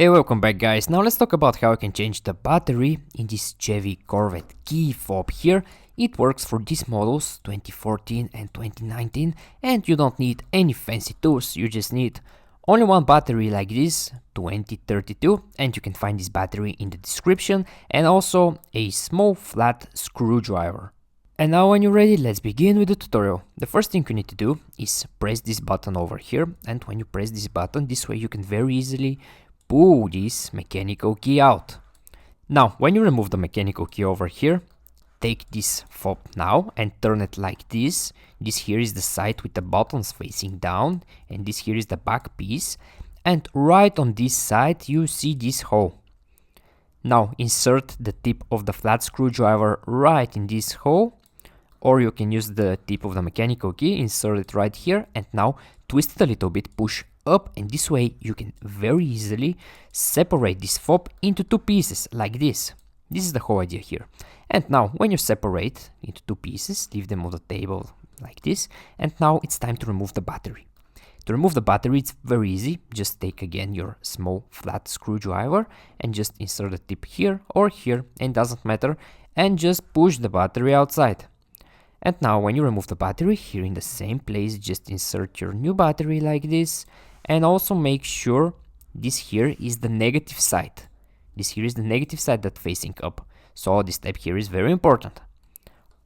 Hey, welcome back guys. Now let's talk about how you can change the battery in this Chevy Corvette key fob here. It works for these models 2014 and 2019 and you don't need any fancy tools, you just need only one battery like this 2032 and you can find this battery in the description and also a small flat screwdriver. And now when you're ready, let's begin with the tutorial. The first thing you need to do is press this button over here, and when you press this button, this way you can very easily pull this mechanical key out. Now, when you remove the mechanical key over here, take this fob now and turn it like this. This here is the side with the buttons facing down, and this here is the back piece. And right on this side, you see this hole. Now, insert the tip of the flat screwdriver right in this hole, or you can use the tip of the mechanical key, insert it right here, and now twist it a little bit, push up, and this way you can very easily separate this fob into two pieces like this. This is the whole idea here. And now when you separate into two pieces, leave them on the table like this, and now it's time to remove the battery. To remove the battery, it's very easy. Just take again your small flat screwdriver and just insert the tip here or here, and doesn't matter, and just push the battery outside. And now when you remove the battery, here in the same place, just insert your new battery like this, and also make sure this here is the negative side. This here is the negative side that's facing up. So this step here is very important.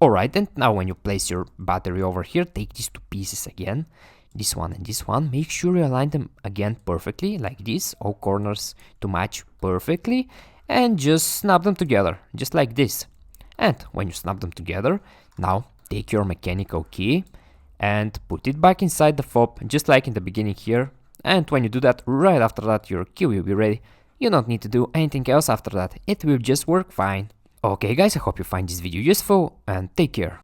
Alright, and now when you place your battery over here, take these two pieces again, this one and this one, make sure you align them again perfectly, like this, all corners to match perfectly, and just snap them together, just like this. And when you snap them together, now take your mechanical key and put it back inside the fob, just like in the beginning here. And when you do that, right after that, your key will be ready. You don't need to do anything else after that. It will just work fine. Okay guys, I hope you find this video useful and take care.